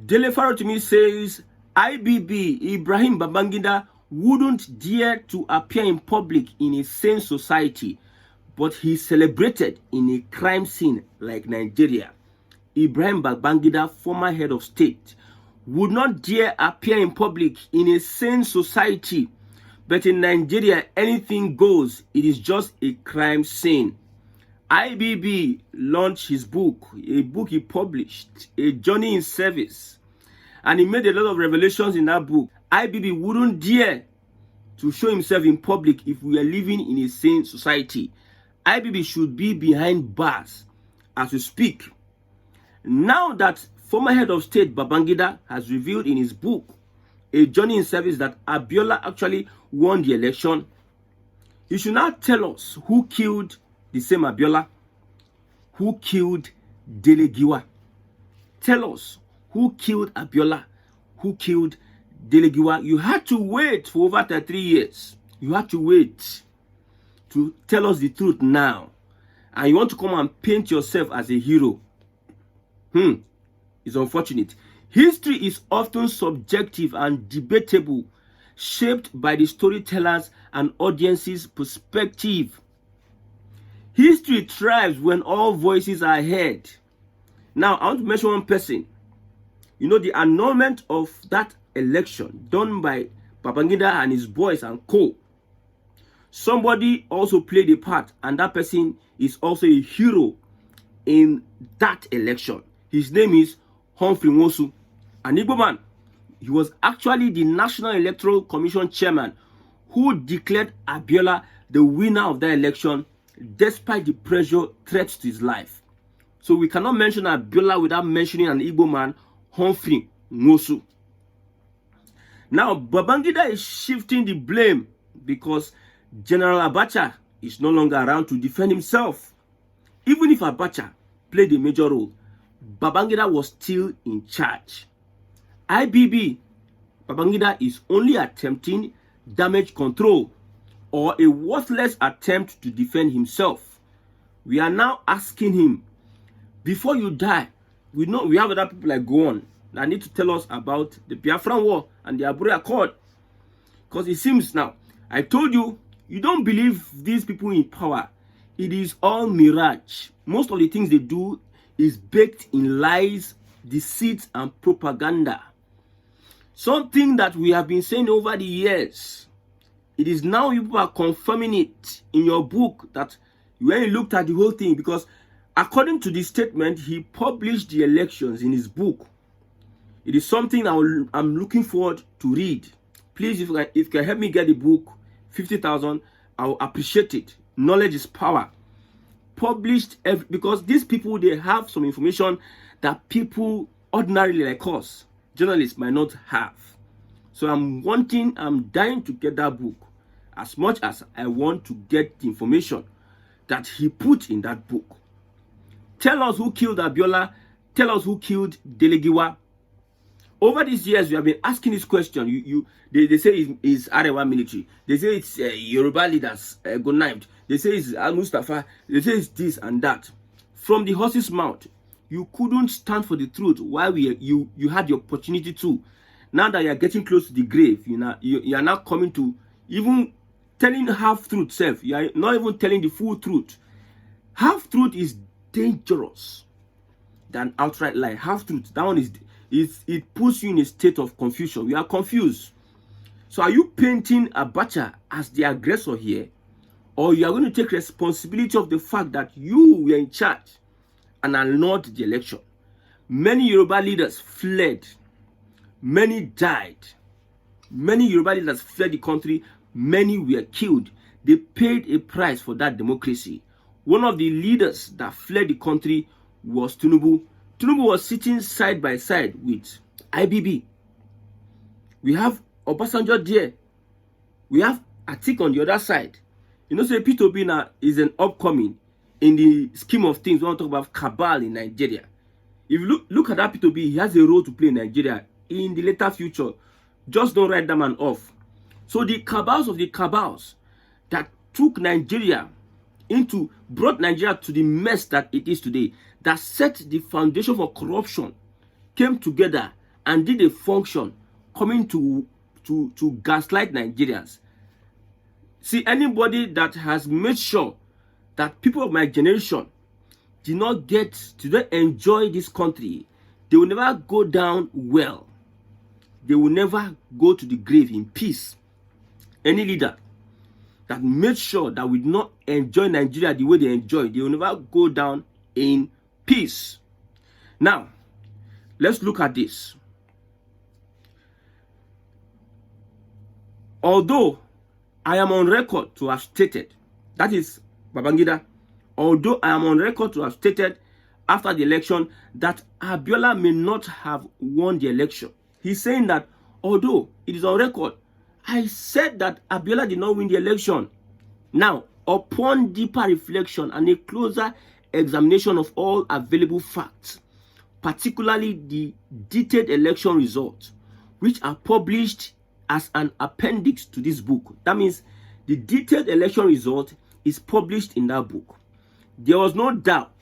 Dele to me says, IBB Ibrahim Babangida wouldn't dare to appear in public in a sane society, but he's celebrated in a crime scene like Nigeria. Ibrahim Babangida, former head of state, would not dare appear in public in a sane society, but in Nigeria, anything goes. It is just a crime scene. IBB launched his book, a book he published, A Journey in Service, and he made a lot of revelations in that book. IBB wouldn't dare to show himself in public if we are living in a sane society. IBB should be behind bars as we speak. Now that former head of state Babangida has revealed in his book, A Journey in Service, that Abiola actually won the election, he should now tell us who killed the same Abiola, who killed Dele Giwa. Tell us who killed Abiola, who killed Dele Giwa. You had to wait for over 33 years. You had to wait to tell us the truth now. And you want to come and paint yourself as a hero. It's unfortunate. History is often subjective and debatable, shaped by the storytellers and audience's perspective. History thrives when all voices are heard. Now, I want to mention one person. You know, the annulment of that election done by Babangida and his boys and co. Somebody also played a part, and that person is also a hero in that election. His name is Humphrey Nwosu, an Igbo man. He was actually the National Electoral Commission chairman who declared Abiola the winner of that election despite the pressure, threats to his life. So we cannot mention Abiola without mentioning an Igbo man, Humphrey Nwosu. Now, Babangida is shifting the blame because General Abacha is no longer around to defend himself. Even if Abacha played a major role, Babangida was still in charge. IBB, Babangida is only attempting damage control or a worthless attempt to defend himself. We are now asking him, before you die, we know we have other people like Gowon that need to tell us about the Biafran War and the Abure Accord. Because it seems now, I told you, you don't believe these people in power. It is all mirage. Most of the things they do is baked in lies, deceit, and propaganda. Something that we have been saying over the years. It is now you people are confirming it in your book that when you looked at the whole thing, because according to the statement, he published the elections in his book. It is something I'm looking forward to read. Please, if you can help me get the book, 50,000, I'll appreciate it. Knowledge is power. Published because these people, they have some information that people ordinarily like us, journalists, might not have. So I'm dying to get that book as much as I want to get the information that he put in that book. Tell us who killed Abiola. Tell us who killed Dele Giwa. Over these years, we have been asking this question. They say it's Arewa military. They say it's Yoruba leaders got knifed. They say it's Al-Mustafa. They say it's this and that. From the horse's mouth, you couldn't stand for the truth while you had the opportunity to. Now that you are getting close to the grave, you are now coming to even telling half-truth self. You are not even telling the full truth. Half-truth is dangerous than outright lie. Half-truth, that one it puts you in a state of confusion. We are confused. So are you painting Abacha as the aggressor here? Or you are going to take responsibility of the fact that you were in charge and annulled the election? Many Yoruba leaders fled. Many died. Many Yoruba leaders fled the country. Many were killed. They paid a price for that democracy. One of the leaders that fled the country was Tinubu. Tinubu was sitting side by side with IBB. We have Obasanjo there. We have Atik on the other side. You know, so P2B now is an upcoming in the scheme of things. We want to talk about cabal in Nigeria. If you look at that P2B, he has a role to play in Nigeria in the later future. Just don't write that man off. So the cabals of the cabals that took Nigeria brought Nigeria to the mess that it is today, that set the foundation for corruption, came together and did a function coming to gaslight Nigerians. See, anybody that has made sure that people of my generation do not enjoy this country, they will never go down well. They will never go to the grave in peace. Any leader that made sure that we do not enjoy Nigeria the way they enjoy, they will never go down in peace. Now, let's look at this. Although I am on record to have stated, that is Babangida, although I am on record to have stated after the election that Abiola may not have won the election. He's saying that although it is on record, I said that Abiola did not win the election. Now, upon deeper reflection and a closer examination of all available facts, particularly the detailed election results, which are published as an appendix to this book. That means the detailed election result is published in that book. There was no doubt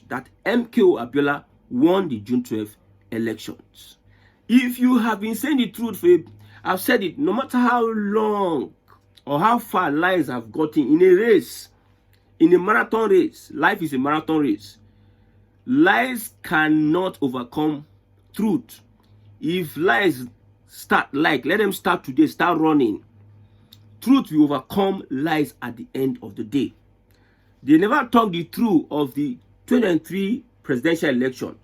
that MKO Abiola won the June 12th elections. If you have been saying the truth, I've said it, no matter how long or how far lies have gotten in a race, in a marathon race, life is a marathon race. Lies cannot overcome truth. If lies start, let them start today, start running. Truth will overcome lies at the end of the day. They never talk the truth of the 2023 presidential election.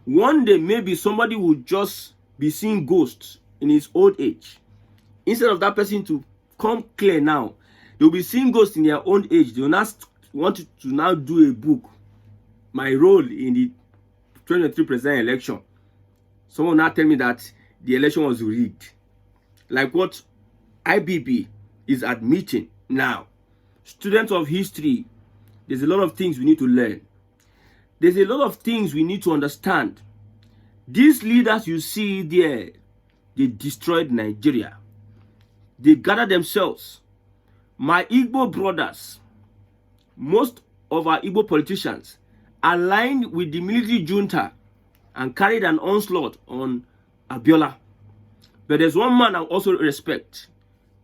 One day, maybe somebody will just be seeing ghosts in his old age. Instead of that person to come clear now, they will be seeing ghosts in their own age. They will not want to now do a book, my role in the 2023 presidential election. Someone now tell me that the election was rigged. Like what IBB is admitting now. Students of history, there's a lot of things we need to learn. There's a lot of things we need to understand. These leaders you see there, they destroyed Nigeria. They gathered themselves. My Igbo brothers, most of our Igbo politicians, aligned with the military junta and carried an onslaught on Abiola. But there's one man I also respect.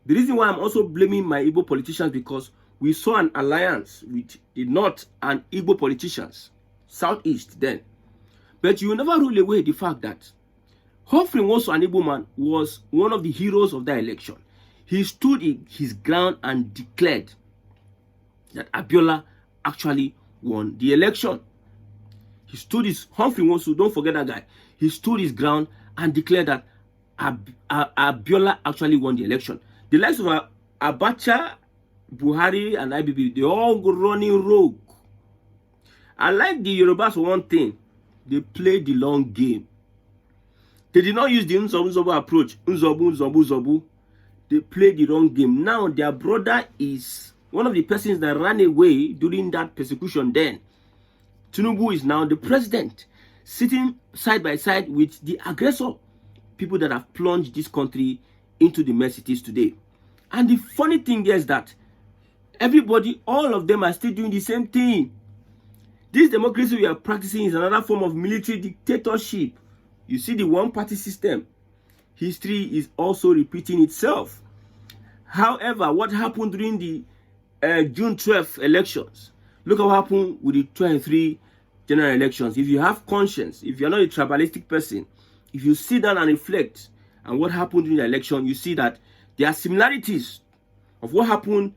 The reason why I'm also blaming my Igbo politicians, because we saw an alliance with the North and Igbo politicians, Southeast then. But you will never rule away the fact that Humphrey, Nwosu, an Igbo man, was one of the heroes of that election. He stood in his ground and declared that Abiola actually won the election. He stood his, Humphrey Nwosu, don't forget that guy. He stood his ground and declared that Abiola actually won the election. The likes of Abacha, Buhari, and IBB, they all go running rogue. I like the Yorubas for one thing. They play the long game. They did not use the Nzobu approach. Nzobu. They played the wrong game. Now their brother is one of the persons that ran away during that persecution then. Tinubu is now the president, sitting side by side with the aggressor. People that have plunged this country into the mess it is today. And the funny thing is that everybody, all of them are still doing the same thing. This democracy we are practicing is another form of military dictatorship. You see the one-party system. History is also repeating itself. However, what happened during the June 12th elections? Look at what happened with the 23 general elections. If you have conscience, if you're not a tribalistic person, if you sit down and reflect on what happened during the election, you see that there are similarities of what happened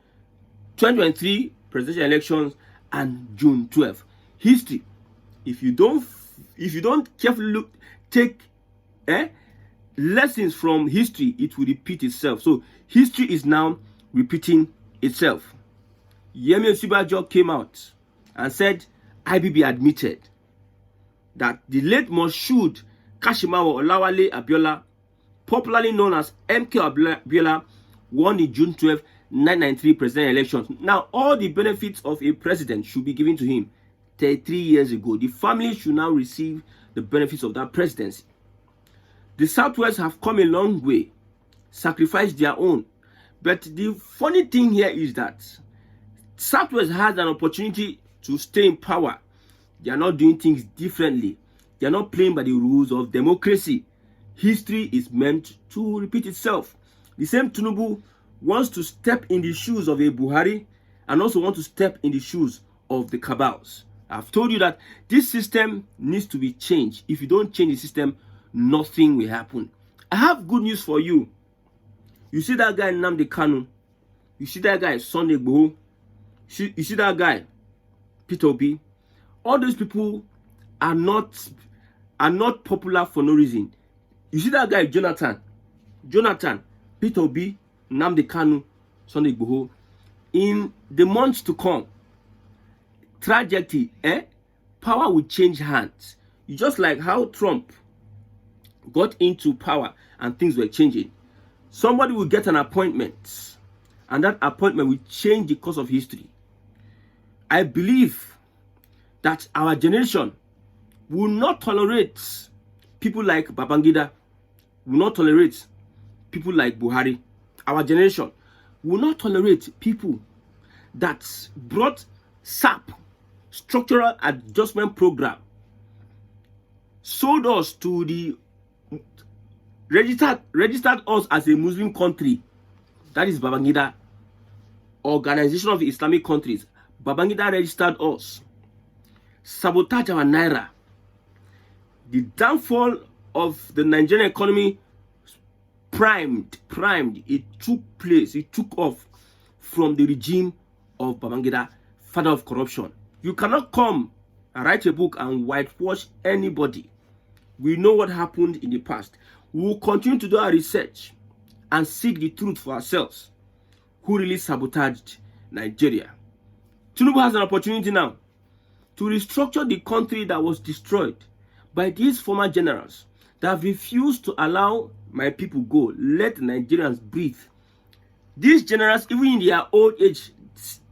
2023 presidential elections and June 12th. History, if you don't carefully take lessons from history, it will repeat itself. So history is now repeating itself. Yemi Osinbajo came out and said IBB admitted that the late Moshood Kashimawo Olawale Abiola, popularly known as MK Abiola, won the June 12, 1993 presidential elections. Now, all the benefits of a president should be given to him 33 years ago. The family should now receive the benefits of that presidency. The Southwest have come a long way, sacrificed their own. But the funny thing here is that Southwest has an opportunity to stay in power. They are not doing things differently. They are not playing by the rules of democracy. history is meant to repeat itself. The same Tinubu wants to step in the shoes of a Buhari and also want to step in the shoes of the cabals. I've told you that this system needs to be changed. If you don't change the system, nothing will happen. I have good news for you. You see that guy Nnamdi Kanu? You see that guy Sunday Igboho? You see that guy Peter Obi? All those people are not popular for no reason. You see that guy Jonathan, Peter Obi, Nnamdi Kanu, Sunday Igboho. In the months to come, trajectory, power will change hands. Just like how Trump got into power and things were changing. Somebody will get an appointment, and that appointment will change the course of history. I believe that our generation will not tolerate people like Babangida, will not tolerate people like Buhari. Our generation will not tolerate people that brought SAP, Structural Adjustment Program, sold us to the registered us as a Muslim country. That is Babangida, Organization of Islamic Countries. Babangida registered us, sabotage our naira. The downfall of the Nigerian economy primed. It took place. It took off from the regime of Babangida, father of corruption. You cannot come and write a book and whitewash anybody. We know what happened in the past. We will continue to do our research and seek the truth for ourselves. Who really sabotaged Nigeria? Tinubu has an opportunity now to restructure the country that was destroyed by these former generals that have refused to allow my people go. Let Nigerians breathe. These generals, even in their old age,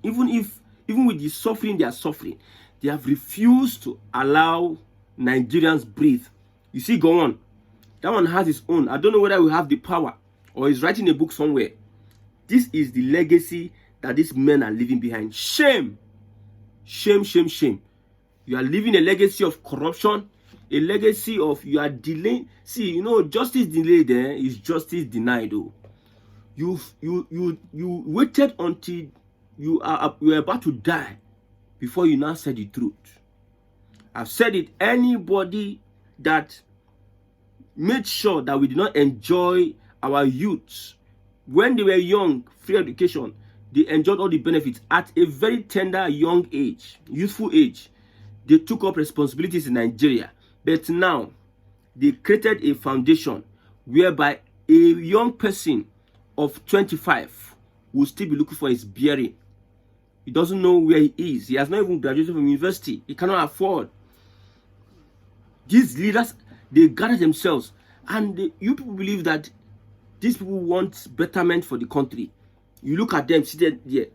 even with the suffering they are suffering, they have refused to allow Nigerians breathe. You see, go on. That one has its own. I don't know whether we have the power or he's writing a book somewhere. This is the legacy that these men are leaving behind. Shame. Shame, shame, shame. You are leaving a legacy of corruption, a legacy of you are delaying. See, you know, justice delayed is justice denied. Oh. You waited until you are about to die before you now said the truth. I've said it. Anybody that made sure that we did not enjoy our youths when they were young, free education, they enjoyed all the benefits at a very tender, young age, youthful age. They took up responsibilities in Nigeria. But now, they created a foundation whereby a young person of 25 will still be looking for his bearing. He doesn't know where he is. He has not even graduated from university. He cannot afford. These leaders, they gather themselves. And you people believe that these people want betterment for the country. You look at them, see that there.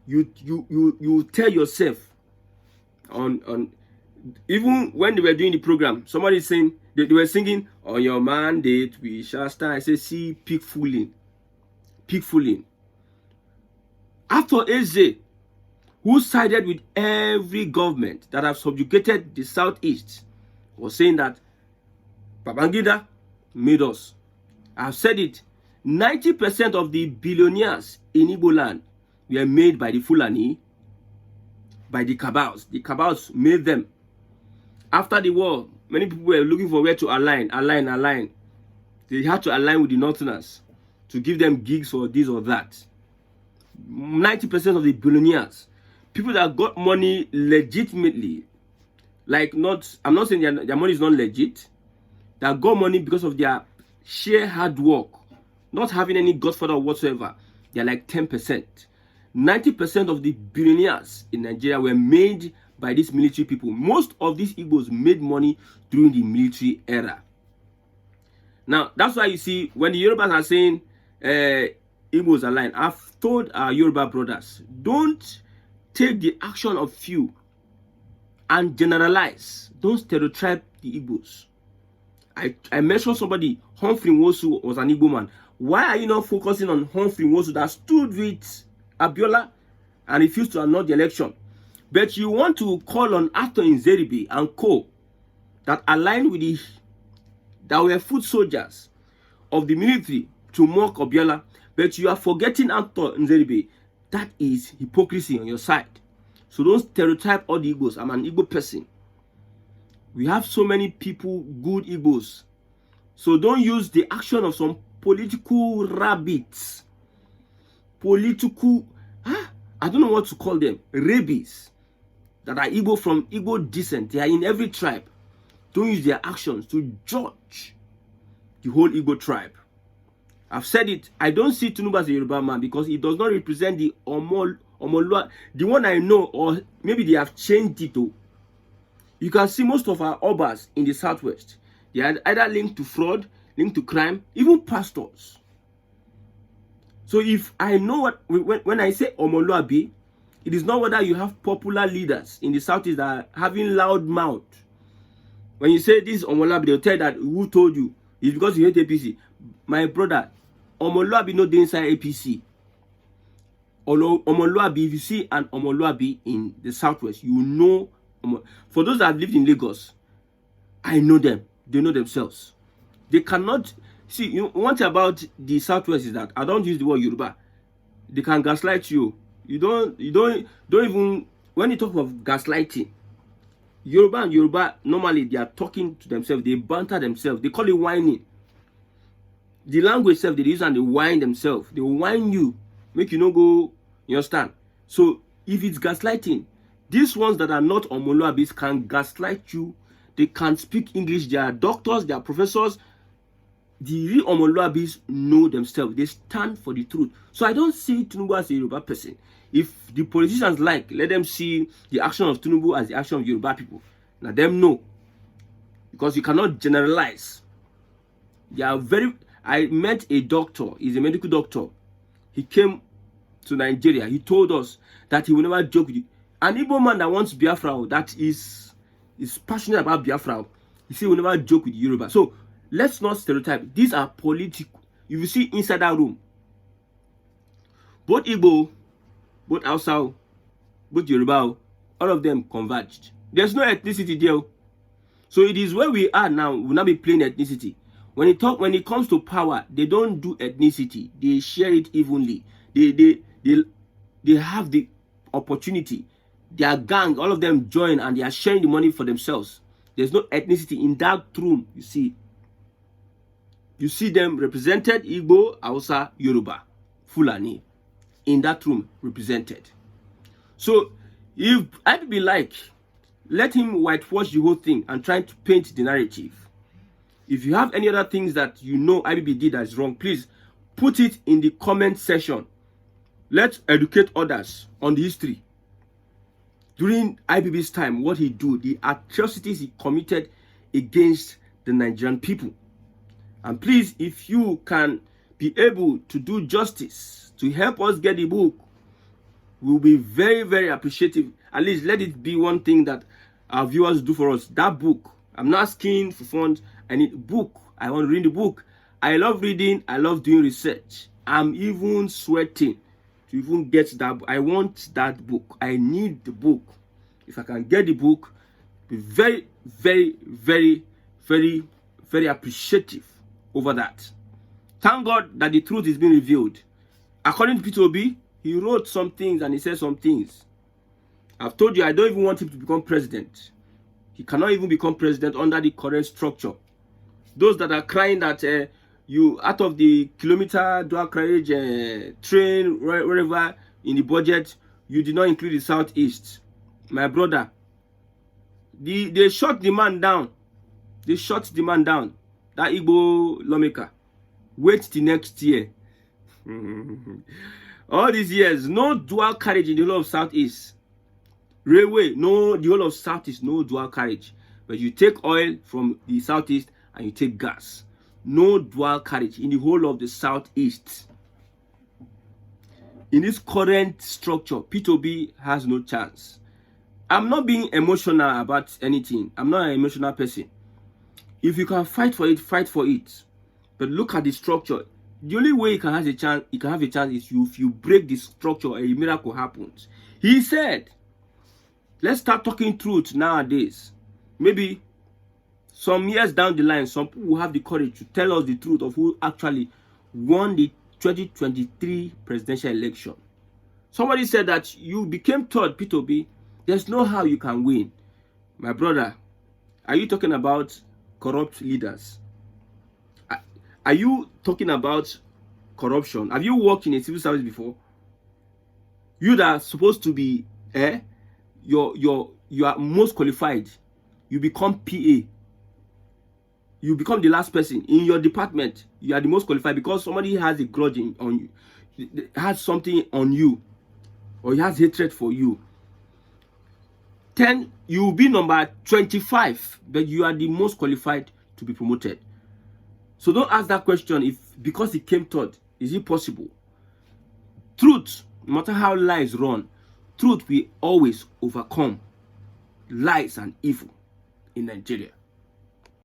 You tell yourself on even when they were doing the program, somebody saying they were singing on your mandate we shall stand. I say, see, pig fooling. After Eze, who sided with every government that have subjugated the southeast, was saying that Babangida made us. I've said it. 90% of the billionaires in Igbo land were made by the Fulani, by the cabals. The cabals made them. After the war, many people were looking for where to align. They had to align with the Northerners to give them gigs or this or that. 90% of the billionaires, people that got money legitimately, I'm not saying their money is not legit, that got money because of their sheer hard work, not having any godfather whatsoever, they're like 10%. 90% of the billionaires in Nigeria were made by these military people. Most of these Igbos made money during the military era. Now, that's why you see, when the Yorubas are saying Igbos are lying, I've told our Yoruba brothers, don't take the action of few and generalize. Don't stereotype the Igbos. I mentioned somebody, Humphrey Nwosu was an Igbo man. Why are you not focusing on Humphrey Nwosu that stood with Abiola and refused to annul the election? But you want to call on Ato Nzeribe and co. that aligned with that were foot soldiers of the military to mock Abiola, but you are forgetting Actor Nzeribe. That is hypocrisy on your side. So don't stereotype all the Igbos. I'm an Igbo person. We have so many people, good Igbos. So don't use the action of some political rabbits. I don't know what to call them. Rabies that are Igbo from Igbo descent. They are in every tribe. Don't use their actions to judge the whole Igbo tribe. I've said it. I don't see Tinubu as a Yoruba man because he does not represent the Omolua, the one I know, or maybe they have changed it though. You can see most of our Obas in the southwest. They are either linked to fraud, linked to crime, even pastors. So if I know what, when I say Omoluabi, it is not whether you have popular leaders in the southeast that are having loud mouth. When you say this Omoluabi, they'll tell you that who told you? It's because you hate APC. My brother, Omoluabi no dey inside APC. Omoluabi, if you see an Omoluabi in the southwest, you know. For those that have lived in Lagos, I know them. They know themselves. They cannot see. You know, one thing about the southwest is that I don't use the word Yoruba. They can gaslight you. You don't even, when you talk of gaslighting, Yoruba and Yoruba normally they are talking to themselves. They banter themselves. They call it whining. The language itself they use and they whine themselves. They will whine you, make you no go. You understand? So if it's gaslighting, these ones that are not Omoluabis can gaslight you. They can speak English. They are doctors. They are professors. The real Omoluabis know themselves. They stand for the truth. So I don't see Tinubu as a Yoruba person. If the politicians like, let them see the action of Tinubu as the action of Yoruba people. Now them know. Because you cannot generalize. They are very... I met a doctor. He's a medical doctor. He came to Nigeria. He told us that he will never joke with you. An Igbo man that wants Biafra, that is passionate about Biafra, he said he will never joke with Yoruba. So let's not stereotype. These are political. If you see inside that room, both Igbo, both Hausa, both Yoruba, all of them converged. There's no ethnicity there. So it is where we are now. We'll not be playing ethnicity. When it comes to power, they don't do ethnicity. They share it evenly. They have the opportunity. Their gang, all of them join and they are sharing the money for themselves. There's no ethnicity in that room. You see them represented, Igbo, Hausa, Yoruba, Fulani, in that room represented. So if I'd be like, let him whitewash the whole thing and try to paint the narrative. If you have any other things that you know IBB did that is wrong, please put it in the comment section. Let's educate others on the history. During IBB's time, what he did, the atrocities he committed against the Nigerian people. And please, if you can be able to do justice to help us get the book, we'll be very, very appreciative. At least let it be one thing that our viewers do for us. That book. I'm not asking for funds. I need a book. I want to read the book. I love reading. I love doing research. I'm even sweating to even get that. I want that book. I need the book. If I can get the book, be very, very, very, very, very appreciative over that. Thank God that the truth is being revealed. According to Peter Obi, he wrote some things and he said some things. I've told you I don't even want him to become president. He cannot even become president under the current structure. Those that are crying that you out of the kilometer dual carriage train wherever in the budget, you did not include the southeast. My brother, they shot the man down. They shot the man down. That Igbo lawmaker. Wait till next year. All these years, no dual carriage in the whole of southeast. Railway, no, the whole of southeast, no dual carriage. But you take oil from the southeast and you take gas. No dual carriage in the whole of the southeast. In this current structure, P2B has no chance. I'm not being emotional about anything. I'm not an emotional person. If you can fight for it, fight for it. But look at the structure. The only way you can have a chance, is if you break the structure, a miracle happens. He said, let's start talking truth nowadays. Maybe some years down the line, some people will have the courage to tell us the truth of who actually won the 2023 presidential election. Somebody said that you became third, P2B. There's no how you can win. My brother, are you talking about corrupt leaders? Are you talking about corruption? Have you worked in a civil service before? You that are supposed to be you are most qualified, you become PA. You become the last person in your department. You are the most qualified because somebody has a grudge on you, has something on you, or he has hatred for you. Then you will be number 25, but you are the most qualified to be promoted. So don't ask that question if because he came third, is it possible? Truth, no matter how lies run, truth will always overcome lies and evil in Nigeria.